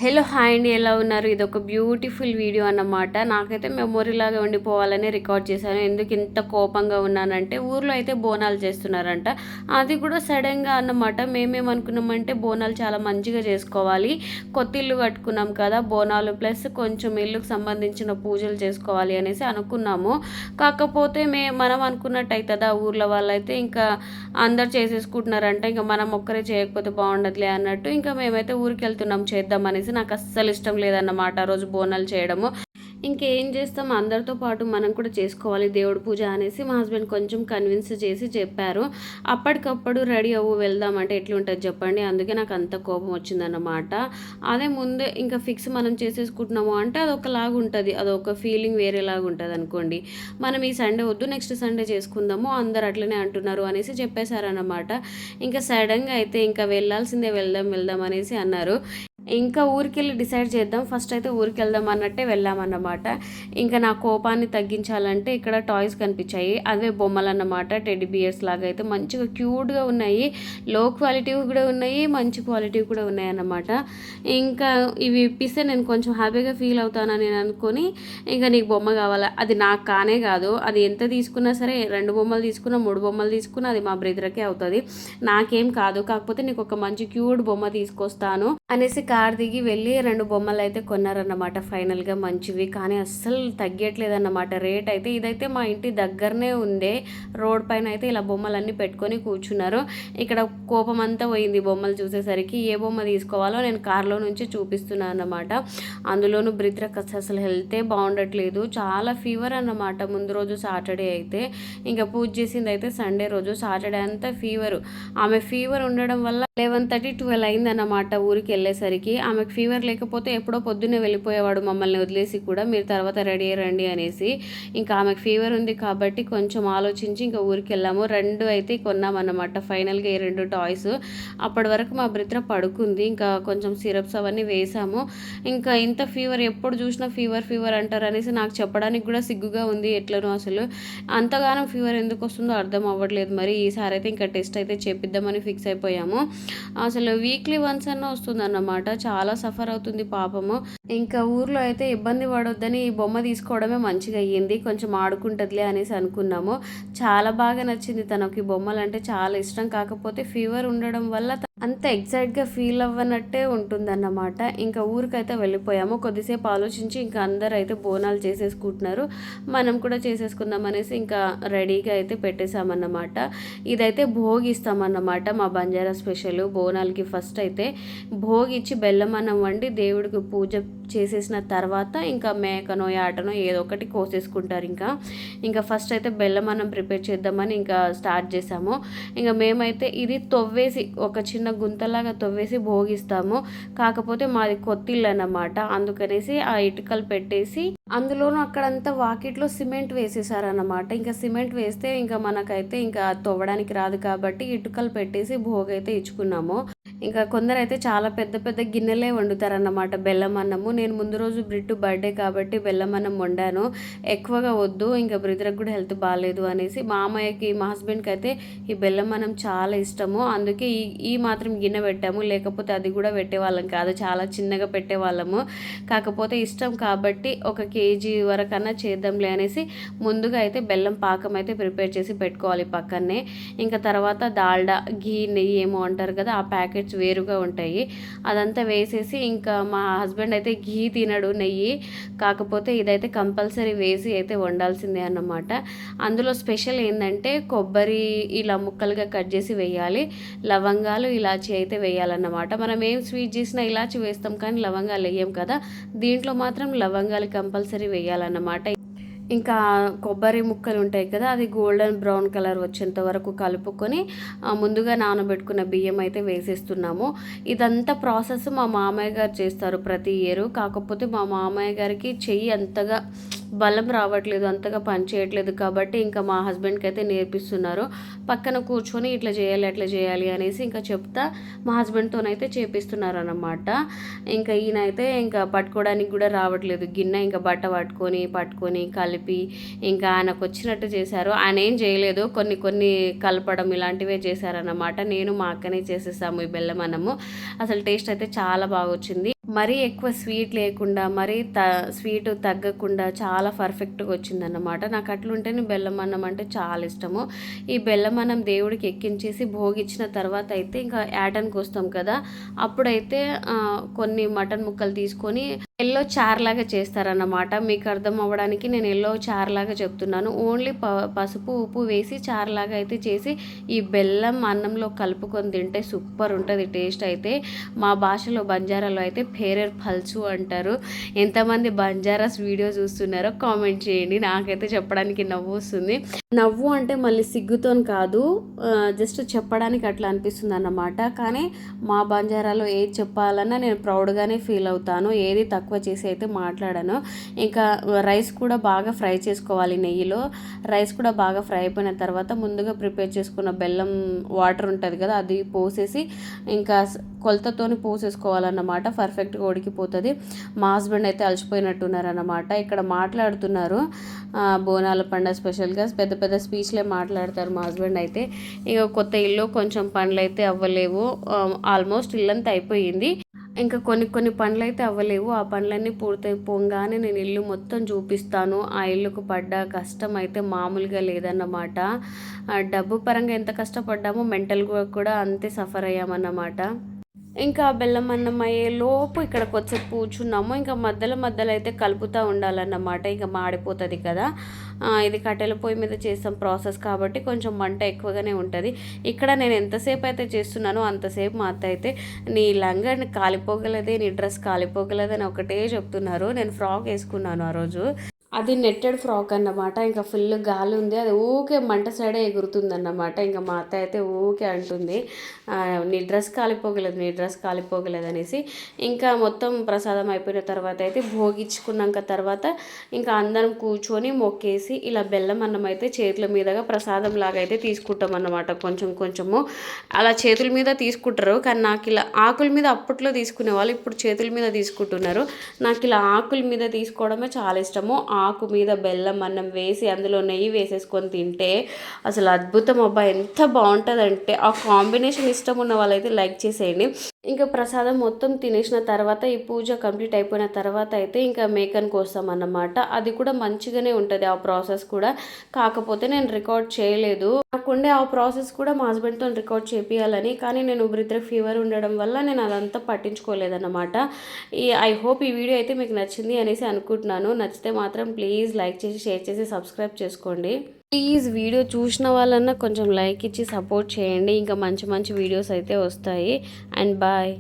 Hello hi అండి, ఎలా ఉన్నారు? ఇది ఒక బ్యూటిఫుల్ వీడియో అన్నమాట. నాకైతే మెమొరీ లాగా ఉండిపోవాలని రికార్డ్ చేశాను. ఎందుకు ఇంత కోపంగా ఉన్నానంటే, ఊర్లో అయితే బోనాలు చేస్తున్నారంట. అది కూడా సడన్గా అన్నమాట. మేమేమనుకున్నామంటే బోనాలు చాలా మంచిగా చేసుకోవాలి, కొత్త ఇల్లు కట్టుకున్నాం కదా, బోనాలు ప్లస్ కొంచెం ఇల్లుకు సంబంధించిన పూజలు చేసుకోవాలి అనేసి అనుకున్నాము. కాకపోతే మనం అనుకున్నట్టు అవుతుందా? ఊర్లో వాళ్ళైతే ఇంకా అందరు చేసేసుకుంటున్నారంట. ఇంకా మనం ఒక్కరే చేయకపోతే బాగుండదులే అన్నట్టు ఇంకా మేమైతే ఊరికి వెళ్తున్నాం చేద్దాం అనేసి. నాకు అస్సలు ఇష్టం లేదన్నమాట ఆ రోజు బోనాలు చేయడము. ఇంకేం చేస్తాం, అందరితో పాటు మనం కూడా చేసుకోవాలి దేవుడి పూజ అనేసి మా హస్బెండ్ కొంచెం కన్విన్స్ చేసి చెప్పారు. అప్పటికప్పుడు రెడీ అవ్వు వెళ్దామంటే ఎట్లుంటుంది చెప్పండి. అందుకే నాకు అంత కోపం వచ్చిందన్నమాట. అదే ముందే ఇంకా ఫిక్స్ మనం చేసేసుకుంటున్నాము అంటే అదొకలాగా ఉంటుంది, అదొక ఫీలింగ్ వేరేలాగా ఉంటుంది అనుకోండి. మనం ఈ సండే వద్దు, నెక్స్ట్ సండే చేసుకుందాము, అందరు అట్లనే అంటున్నారు అనేసి చెప్పేశారన్నమాట. ఇంకా సడన్గా అయితే ఇంకా వెళ్ళాల్సిందే, వెళ్దాం వెళ్దాం అనేసి అన్నారు. ఇంకా ఊరికెళ్ళి డిసైడ్ చేద్దాం, ఫస్ట్ అయితే ఊరికి వెళ్దాం అన్నట్టే వెళ్ళామన్నమాట. ఇంకా నా కోపాన్ని తగ్గించాలంటే ఇక్కడ టాయ్స్ కనిపించాయి, అవే బొమ్మలు అన్నమాట. టెడ్డీ బియర్స్ లాగా అయితే మంచిగా క్యూట్గా ఉన్నాయి. లో క్వాలిటీ కూడా ఉన్నాయి, మంచి క్వాలిటీ కూడా ఉన్నాయి అన్నమాట. ఇంకా ఇవి ఇప్పిస్తే నేను కొంచెం హ్యాపీగా ఫీల్ అవుతానని నేను అనుకొని, ఇంకా నీకు బొమ్మ కావాలా, అది నాకు కానే కాదు, అది ఎంత తీసుకున్నా సరే, 2 బొమ్మలు తీసుకున్నా 3 బొమ్మలు తీసుకున్నా అది మా బ్రదర్కే అవుతుంది, నాకేం కాదు. కాకపోతే నీకు ఒక మంచి క్యూట్ బొమ్మ తీసుకొస్తాను అనేసి కార్ దిగి వెళ్ళి 2 బొమ్మలు అయితే కొన్నారన్నమాట. ఫైనల్గా మంచివి, కానీ అస్సలు తగ్గట్లేదన్నమాట రేట్ అయితే. ఇదైతే మా ఇంటి దగ్గరనే ఉండే, రోడ్ పైన అయితే ఇలా బొమ్మలన్నీ పెట్టుకొని కూర్చున్నారు. ఇక్కడ కోపం అంతా పోయింది బొమ్మలు చూసేసరికి. ఏ బొమ్మ తీసుకోవాలో నేను కార్లో నుంచి చూపిస్తున్నాను అన్నమాట. అందులోనూ బ్రిత్రక్ అసలు హెల్తే బాగుండట్లేదు, చాలా ఫీవర్ అన్నమాట. ముందు రోజు సాటర్డే అయితే, ఇంకా పూజ చేసింది అయితే సండే రోజు, సాటర్డే అంతా ఫీవరు. ఆమె ఫీవర్ ఉండడం వల్ల 11:30 12 అయిందన్నమాట ఊరికి వెళ్ళేసరికి. ఆమెకు ఫీవర్ లేకపోతే ఎప్పుడో పొద్దున్నే వెళ్ళిపోయేవాడు మమ్మల్ని వదిలేసి కూడా, మీరు తర్వాత రెడీ అయ్యండి అనేసి. ఇంకా ఆమెకు ఫీవర్ ఉంది కాబట్టి కొంచెం ఆలోచించి ఇంకా ఊరికి వెళ్ళాము. 2 అయితే కొన్నామన్నమాట ఫైనల్గా, ఈ 2 టాయ్స్. అప్పటి వరకు మా బ్రిత్ర పడుకుంది, ఇంకా కొంచెం సిరప్స్ అవన్నీ వేసాము. ఇంకా ఇంత ఫీవర్, ఎప్పుడు చూసినా ఫీవర్ ఫీవర్ అంటారు అనేసి నాకు చెప్పడానికి కూడా సిగ్గుగా ఉంది. ఎట్లనో అసలు అంతగానో ఫీవర్ ఎందుకు వస్తుందో అర్థం అవ్వట్లేదు. మరి ఈసారి అయితే ఇంకా టెస్ట్ అయితే చేపిద్దామని ఫిక్స్ అయిపోయాము. అసలు వీక్లీ వన్స్ అన్న వస్తుందన్నమాట, చాలా సఫర్ అవుతుంది పాపము. ఇంకా ఊర్లో అయితే ఇబ్బంది పడొద్దని ఈ బొమ్మ తీసుకోవడమే మంచిగా అయ్యింది, కొంచెం ఆడుకుంటుందిలే అనేసి అనుకున్నాము. చాలా బాగా నచ్చింది తనకి, బొమ్మలు అంటే చాలా ఇష్టం. కాకపోతే ఫీవర్ ఉండడం వల్ల అంత ఎగ్జైట్గా ఫీల్ అవ్వనట్టే ఉంటుందన్నమాట. ఇంకా ఊరికైతే వెళ్ళిపోయాము. కొద్దిసేపు ఆలోచించి ఇంకా అందరు అయితే బోనాలు చేసేసుకుంటున్నారు, మనం కూడా చేసేసుకుందాం అనేసి ఇంకా రెడీగా అయితే పెట్టేశామన్నమాట. ఇదైతే భోగి ఇస్తామన్నమాట, మా బంజారా స్పెషల్. బోనాలకి ఫస్ట్ అయితే భోగి ఇచ్చి బెల్లం అన్నం వండి దేవుడికి పూజ చేసేసిన తర్వాత ఇంకా మేకనో యాటనో ఏదో ఒకటి కోసేసుకుంటారు. ఇంకా ఫస్ట్ అయితే బెల్లం అన్నం ప్రిపేర్ చేద్దామని ఇంకా స్టార్ట్ చేసాము. ఇంకా మేమైతే ఇది తవ్వేసి, ఒక చిన్న గుంతలాగా తవ్వేసి భోగిస్తాము. కాకపోతే మాది కొత్తిల్లు అన్నమాట, అందుకనేసి ఆ ఇటుకలు పెట్టేసి అందులోనూ అక్కడంతా వాకిట్లో సిమెంట్ వేసేసారన్నమాట. ఇంకా సిమెంట్ వేస్తే ఇంకా మనకైతే ఇంకా తవ్వడానికి రాదు కాబట్టి ఇటుకలు పెట్టేసి భోగి అయితే ఇచ్చుకున్నాము. ఇంకా కొందరైతే చాలా పెద్ద పెద్ద గిన్నెలే వండుతారన్నమాట బెల్లం అన్నము. నేను ముందు రోజు బ్రిట్టు బర్త్డే కాబట్టి బెల్లం అన్నం వండాను, ఎక్కువగా వద్దు, ఇంకా బ్రదర్కి కూడా హెల్త్ బాగాలేదు అనేసి. మా అమ్మాయికి, మా హస్బెండ్కి అయితే ఈ బెల్లం అన్నం చాలా ఇష్టము, అందుకే ఈ మాత్రం గిన్నె పెట్టాము, లేకపోతే అది కూడా పెట్టేవాళ్ళం కాదు, చాలా చిన్నగా పెట్టేవాళ్ళము. కాకపోతే ఇష్టం కాబట్టి 1 కేజీ వరకన్నా చేద్దాంలే అనేసి ముందుగా అయితే బెల్లం పాకం అయితే ప్రిపేర్ చేసి పెట్టుకోవాలి పక్కనే. ఇంకా తర్వాత డాల్డా, ఘీ, నెయ్యి ఏమో అంటారు కదా, ఆ ప్యాకెట్స్ వేరుగా ఉంటాయి, అదంతా వేసేసి. ఇంకా మా హస్బెండ్ అయితే ఘీ తినడు, నెయ్యి. కాకపోతే ఇదైతే కంపల్సరీ వేసి అయితే వండాల్సిందే అన్నమాట. అందులో స్పెషల్ ఏంటంటే కొబ్బరి ఇలా ముక్కలుగా కట్ చేసి వేయాలి, లవంగాలు, ఇలాచి అయితే వేయాలన్నమాట. మనం ఏం స్వీట్ చేసినా ఇలాచి వేస్తాం కానీ లవంగాలు వేయం కదా, దీంట్లో మాత్రం లవంగాలు కంపల్సరీ వేయాలన్నమాట. ఇంకా కొబ్బరి ముక్కలు ఉంటాయి కదా, అది గోల్డెన్ బ్రౌన్ కలర్ వచ్చేంత వరకు కలుపుకొని ముందుగా నానబెట్టుకున్న బియ్యం అయితే వేసేస్తున్నాము. ఇదంతా ప్రాసెస్ మా మామయ్య గారు చేస్తారు ప్రతి ఇయర్. కాకపోతే మా మామయ్య గారికి చెయ్యి అంతగా బలం రావట్లేదు, అంతగా పని చేయట్లేదు కాబట్టి ఇంకా మా హస్బెండ్కి అయితే నేర్పిస్తున్నారు. పక్కన కూర్చొని ఇట్లా చేయాలి అట్లా చేయాలి అనేసి ఇంకా చెప్తా మా హస్బెండ్తోనైతే చేపిస్తున్నారు అన్నమాట. ఇంకా ఈయన అయితే ఇంకా పట్టుకోవడానికి కూడా రావట్లేదు గిన్నె, ఇంకా బట్ట పట్టుకొని కలిపి ఇంకా ఆయనకు వచ్చినట్టు చేశారు. ఆయన ఏం చేయలేదు, కొన్ని కలపడం ఇలాంటివే చేశారన్నమాట. నేను మా అక్కనే చేసేసాము ఈ బెల్లం అన్నము. అసలు టేస్ట్ అయితే చాలా బాగా వచ్చింది. మరీ ఎక్కువ స్వీట్ లేకుండా మరీ స్వీట్ తగ్గకుండా చాలా పర్ఫెక్ట్గా వచ్చిందన్నమాట. నాకు అట్లుంటేనే బెల్లం అన్నం అంటే చాలా ఇష్టము. ఈ బెల్లం అన్నం దేవుడికి ఎక్కించేసి భోగిచ్చిన తర్వాత అయితే ఇంకా యాటన్కి వస్తాం కదా, అప్పుడైతే కొన్ని మటన్ ముక్కలు తీసుకొని ఎల్లో చారులాగా చేస్తారన్నమాట. మీకు అర్థం అవ్వడానికి నేను ఎల్లో చారులాగా చెప్తున్నాను. ఓన్లీ పసుపు ఉప్పు వేసి చారులాగా అయితే చేసి ఈ బెల్లం అన్నంలో కలుపుకొని తింటే సూపర్ ఉంటుంది టేస్ట్ అయితే. మా భాషలో బంజారాలో అయితే ఫేరెర్ పల్చు అంటారు. ఎంతమంది బంజారాస్ వీడియో చూస్తున్నారో కామెంట్ చేయండి. నాకైతే చెప్పడానికి నవ్వు వస్తుంది. నవ్వు అంటే మళ్ళీ సిగ్గుతో కాదు, జస్ట్ చెప్పడానికి అట్లా అనిపిస్తుంది అన్నమాట. కానీ మా బంజారాలో ఏది చెప్పాలన్నా నేను ప్రౌడ్గానే ఫీల్ అవుతాను. ఏది తక్కువ చేసి అయితే మాట్లాడాను. ఇంకా రైస్ కూడా బాగా ఫ్రై చేసుకోవాలి నెయ్యిలో. రైస్ కూడా బాగా ఫ్రై అయిపోయిన తర్వాత ముందుగా ప్రిపేర్ చేసుకున్న బెల్లం వాటర్ ఉంటుంది కదా, అది పోసేసి ఇంకా కొలతతోని పోసేసుకోవాలన్నమాట. పర్ఫెక్ట్గా ఉడికిపోతుంది. మా హస్బెండ్ అయితే అలసిపోయినట్టున్నారన్నమాట. ఇక్కడ మాట్లాడుతున్నారు బోనాల పండుగ స్పెషల్గా పెద్ద పెద్ద స్పీచ్లే మాట్లాడతారు మా హస్బెండ్ అయితే. ఇక కొత్త ఇల్లు కొంచెం పనులు అయితే అవ్వలేవు, ఆల్మోస్ట్ ఇల్లంతా అయిపోయింది. ఇంకా కొన్ని పనులు అయితే అవ్వలేవు. ఆ పనులన్నీ పూర్తయిపోగానే నేను ఇల్లు మొత్తం చూపిస్తాను. ఆ ఇల్లుకు పడ్డ కష్టం అయితే మామూలుగా లేదన్నమాట. డబ్బు పరంగా ఎంత కష్టపడ్డామో మెంటల్గా కూడా అంతే సఫర్ అయ్యామన్నమాట. ఇంకా బెల్లం అన్నం అయ్యే లోపు ఇక్కడ కొద్దిసేపు కూర్చున్నాము. ఇంకా మధ్యలో అయితే కలుపుతూ ఉండాలన్నమాట, ఇంకా మాడిపోతుంది కదా. ఇది కట్టెల పొయ్యి మీద చేస్తాం ప్రాసెస్ కాబట్టి కొంచెం మంట ఎక్కువగానే ఉంటుంది. ఇక్కడ నేను ఎంతసేపు అయితే చేస్తున్నానో అంతసేపు మా అత్త అయితే నీ లంగా కాలిపోగలదే, నీ డ్రెస్ కాలిపోగలదే అని ఒకటే చెప్తున్నారు. నేను ఫ్రాక్ వేసుకున్నాను ఆ రోజు. అది నెట్టెడ్ ఫ్రాక్ అన్నమాట. ఇంకా ఫుల్ గాలి ఉంది, అది ఊకే మంట సైడే ఎగురుతుందన్నమాట. ఇంకా మా అత్త అయితే ఊకే అంటుంది నీ డ్రెస్ కాలిపోగలేదు అనేసి. ఇంకా మొత్తం ప్రసాదం అయిపోయిన తర్వాత అయితే భోగించుకున్నాక తర్వాత ఇంకా అందరం కూర్చొని మొక్కేసి ఇలా బెల్లం అన్నం అయితే చేతుల మీదుగా ప్రసాదం లాగా అయితే తీసుకుంటాం అన్నమాట. కొంచెము అలా చేతుల మీద తీసుకుంటారు, కానీ నాకు ఇలా ఆకుల మీద అప్పట్లో తీసుకునే వాళ్ళు, ఇప్పుడు చేతుల మీద తీసుకుంటున్నారు. నాకు ఇలా ఆకుల మీద తీసుకోవడమే చాలా ఇష్టము. ఆకు మీద బెల్లం అన్నం వేసి అందులో నెయ్యి వేసేసుకొని తింటే అసలు అద్భుతం అబ్బా, ఎంత బాగుంటుందంటే. ఆ కాంబినేషన్ ఇష్టం ఉన్న వాళ్ళైతే లైక్ చేసేయండి. ఇంకా ప్రసాదం మొత్తం తినేసిన తర్వాత ఈ పూజ కంప్లీట్ అయిపోయిన తర్వాత అయితే ఇంకా మేకను కోస్తాం అన్నమాట. అది కూడా మంచిగానే ఉంటుంది ఆ ప్రాసెస్ కూడా, కాకపోతే నేను రికార్డ్ చేయలేదు. నాకుండే ఆ ప్రాసెస్ కూడా మా హస్బెండ్తో రికార్డ్ చేపియాలని, కానీ నేను ఉబ్రిత్ర ఫీవర్ ఉండడం వల్ల నేను అదంతా పట్టించుకోలేదన్నమాట. ఐ హోప్ ఈ వీడియో అయితే మీకు నచ్చింది అనేసి అనుకుంటున్నాను. నచ్చితే మాత్రం ప్లీజ్ లైక్ చేసి షేర్ చేసి సబ్స్క్రైబ్ చేసుకోండి. ప్లీజ్ వీడియో చూసిన వాళ్ళన్నా కొంచెం లైక్ ఇచ్చి సపోర్ట్ చేయండి. ఇంకా మంచి వీడియోస్ అయితే వస్తాయి. And bye.